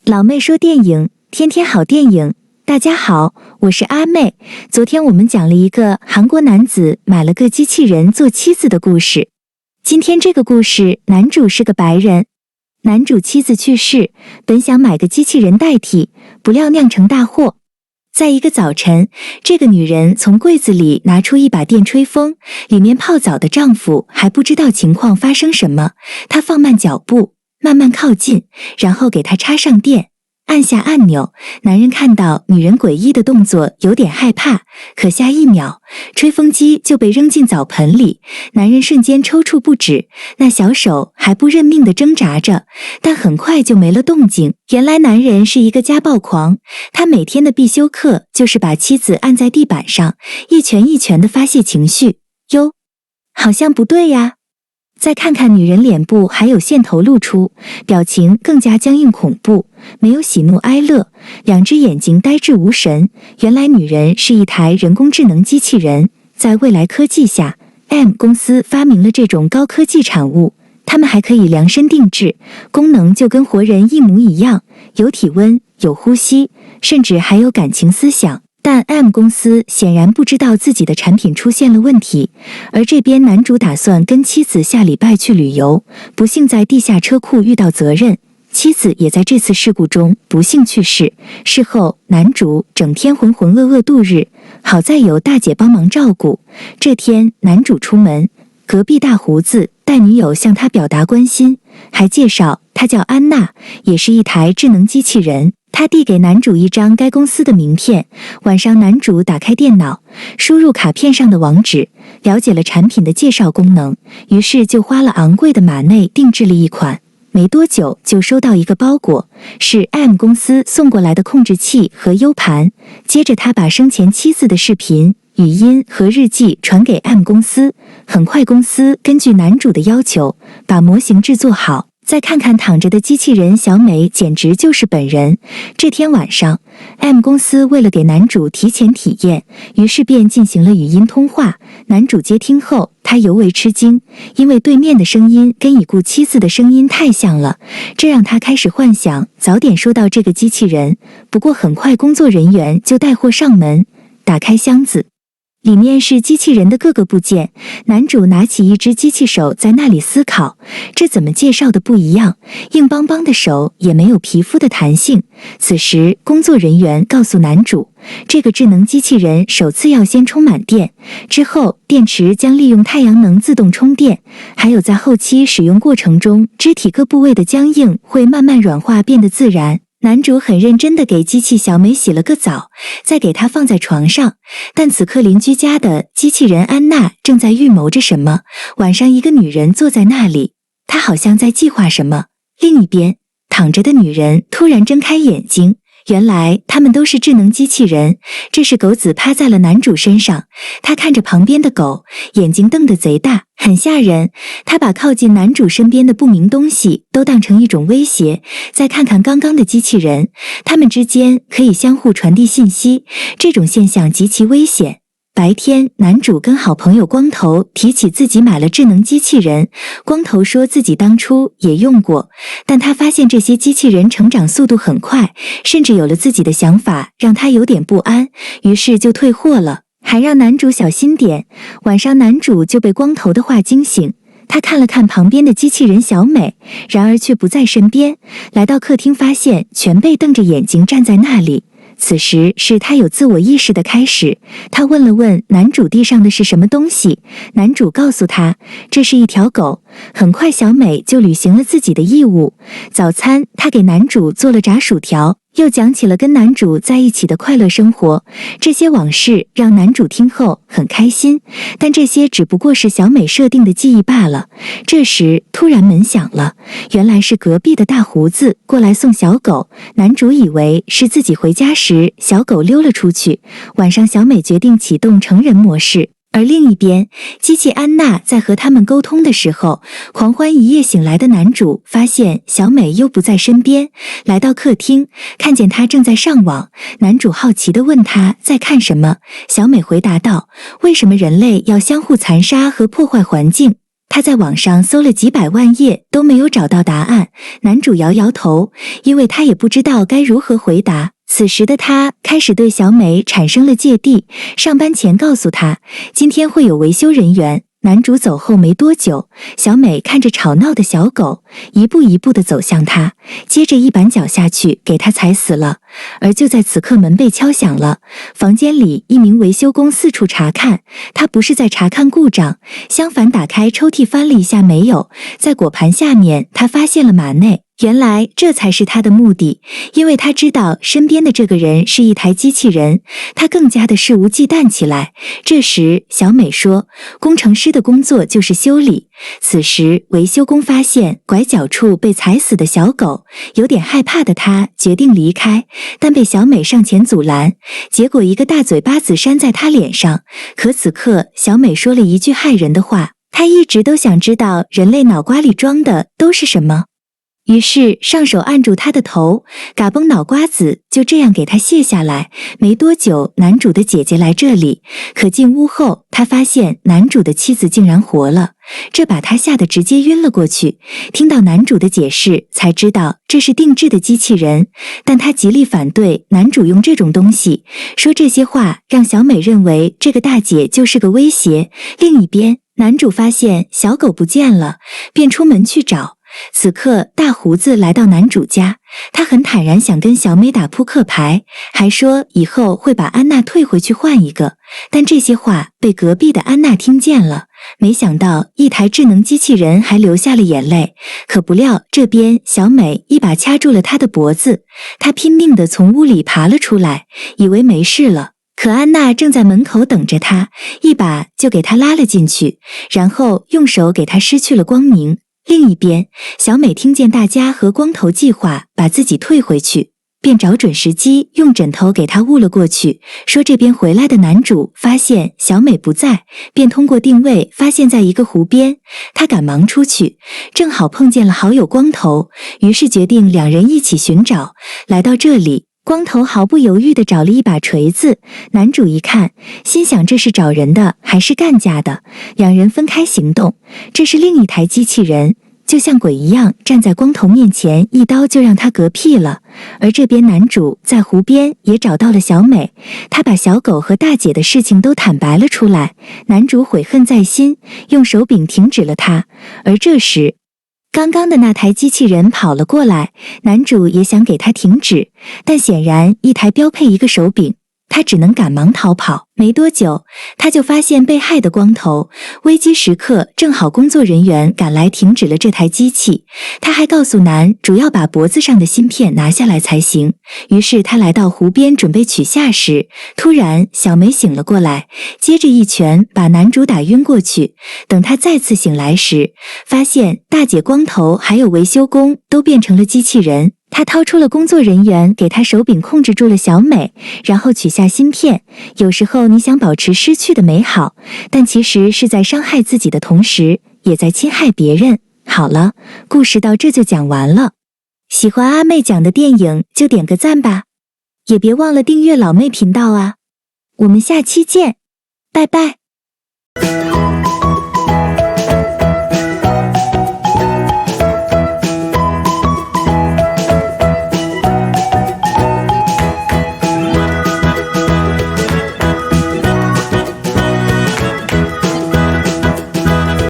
老妹说电影，天天好电影。大家好，我是阿妹。昨天我们讲了一个韩国男子买了个机器人做妻子的故事。今天这个故事，男主是个白人。男主妻子去世，本想买个机器人代替，不料酿成大祸。在一个早晨，这个女人从柜子里拿出一把电吹风，里面泡澡的丈夫还不知道情况发生什么，她放慢脚步，慢慢靠近，然后给她插上电，按下按钮。男人看到女人诡异的动作，有点害怕，可下一秒，吹风机就被扔进澡盆里，男人瞬间抽搐不止，那小手还不认命地挣扎着，但很快就没了动静。原来男人是一个家暴狂，他每天的必修课就是把妻子按在地板上，一拳一拳地发泄情绪。哟，好像不对呀。再看看女人脸部还有线头露出，表情更加僵硬恐怖，没有喜怒哀乐，两只眼睛呆滞无神。原来女人是一台人工智能机器人，在未来科技下 ，M 公司发明了这种高科技产物，它们还可以量身定制，功能就跟活人一模一样，有体温，有呼吸，甚至还有感情思想。但 M 公司显然不知道自己的产品出现了问题，而这边男主打算跟妻子下礼拜去旅游，不幸在地下车库遇到责任，妻子也在这次事故中不幸去世。事后男主整天浑浑噩噩度日，好在有大姐帮忙照顾。这天男主出门，隔壁大胡子带女友向他表达关心，还介绍他叫安娜，也是一台智能机器人。他递给男主一张该公司的名片，晚上男主打开电脑，输入卡片上的网址，了解了产品的介绍功能，于是就花了昂贵的码内定制了一款。没多久就收到一个包裹，是 M 公司送过来的控制器和 U 盘。接着他把生前妻子的视频、语音和日记传给 M 公司，很快公司根据男主的要求把模型制作好。再看看躺着的机器人小美，简直就是本人。这天晚上 ，M 公司为了给男主提前体验，于是便进行了语音通话。男主接听后，他尤为吃惊，因为对面的声音跟已故妻子的声音太像了，这让他开始幻想早点说到这个机器人。不过很快工作人员就带货上门，打开箱子。里面是机器人的各个部件，男主拿起一只机器手在那里思考，这怎么介绍的不一样，硬邦邦的手也没有皮肤的弹性。此时工作人员告诉男主，这个智能机器人首次要先充满电，之后电池将利用太阳能自动充电，还有在后期使用过程中，肢体各部位的僵硬会慢慢软化变得自然。男主很认真地给机器小美洗了个澡，再给她放在床上。但此刻邻居家的机器人安娜正在预谋着什么。晚上一个女人坐在那里，她好像在计划什么。另一边，躺着的女人突然睁开眼睛，原来他们都是智能机器人。这时狗子趴在了男主身上，他看着旁边的狗，眼睛瞪得贼大，很吓人。他把靠近男主身边的不明东西都当成一种威胁。再看看刚刚的机器人，他们之间可以相互传递信息，这种现象极其危险。白天，男主跟好朋友光头提起自己买了智能机器人，光头说自己当初也用过，但他发现这些机器人成长速度很快，甚至有了自己的想法，让他有点不安，于是就退货了，还让男主小心点。晚上男主就被光头的话惊醒，他看了看旁边的机器人小美，然而却不在身边，来到客厅发现全被瞪着眼睛站在那里。此时是他有自我意识的开始，他问了问男主地上的是什么东西，男主告诉他这是一条狗。很快小美就履行了自己的义务，早餐他给男主做了炸薯条，又讲起了跟男主在一起的快乐生活。这些往事让男主听后很开心，但这些只不过是小美设定的记忆罢了。这时突然门响了，原来是隔壁的大胡子过来送小狗。男主以为是自己回家时小狗溜了出去。晚上小美决定启动成人模式，而另一边，机器安娜在和他们沟通的时候，狂欢一夜醒来的男主发现小美又不在身边，来到客厅，看见她正在上网。男主好奇地问她在看什么，小美回答道：为什么人类要相互残杀和破坏环境？他在网上搜了几百万页都没有找到答案。男主摇摇头，因为他也不知道该如何回答。此时的他开始对小美产生了芥蒂，上班前告诉他今天会有维修人员。男主走后没多久，小美看着吵闹的小狗，一步一步地走向他，接着一板脚下去，给他踩死了。而就在此刻，门被敲响了，房间里一名维修工四处查看，他不是在查看故障，相反打开抽屉翻了一下没有，在果盘下面他发现了马内。原来这才是他的目的，因为他知道身边的这个人是一台机器人，他更加的肆无忌惮起来。这时小美说，工程师的工作就是修理。此时维修工发现拐角处被踩死的小狗，有点害怕的他决定离开，但被小美上前阻拦，结果一个大嘴巴子扇在他脸上。可此刻小美说了一句骇人的话，她一直都想知道人类脑瓜里装的都是什么。于是上手按住他的头，嘎嘣脑瓜子就这样给他卸下来。没多久，男主的姐姐来这里，可进屋后，他发现男主的妻子竟然活了，这把他吓得直接晕了过去。听到男主的解释，才知道这是定制的机器人，但他极力反对男主用这种东西，说这些话让小美认为这个大姐就是个威胁。另一边，男主发现小狗不见了，便出门去找。此刻大胡子来到男主家，他很坦然想跟小美打扑克牌，还说以后会把安娜退回去换一个，但这些话被隔壁的安娜听见了。没想到一台智能机器人还流下了眼泪，可不料这边小美一把掐住了他的脖子，他拼命地从屋里爬了出来，以为没事了，可安娜正在门口等着他，一把就给他拉了进去，然后用手给他失去了光明。另一边，小美听见大家和光头计划把自己退回去，便找准时机用枕头给他捂了过去，说这边回来的男主发现小美不在，便通过定位发现在一个湖边，他赶忙出去，正好碰见了好友光头，于是决定两人一起寻找。来到这里，光头毫不犹豫地找了一把锤子，男主一看，心想这是找人的还是干架的，两人分开行动。这是另一台机器人，就像鬼一样站在光头面前，一刀就让他嗝屁了。而这边男主在湖边也找到了小美，他把小狗和大姐的事情都坦白了出来，男主悔恨在心，用手柄停止了他。而这时刚刚的那台机器人跑了过来，男主也想给他停止，但显然一台标配一个手柄，他只能赶忙逃跑。没多久，他就发现被害的光头，危机时刻正好工作人员赶来停止了这台机器，他还告诉男主要把脖子上的芯片拿下来才行。于是他来到湖边准备取下时，突然小梅醒了过来，接着一拳把男主打晕过去。等他再次醒来时，发现大姐、光头还有维修工都变成了机器人。他掏出了工作人员给他手柄控制住了小美，然后取下芯片。有时候你想保持失去的美好，但其实是在伤害自己的同时，也在侵害别人。好了，故事到这就讲完了。喜欢阿妹讲的电影就点个赞吧，也别忘了订阅老妹频道啊。我们下期见，拜拜。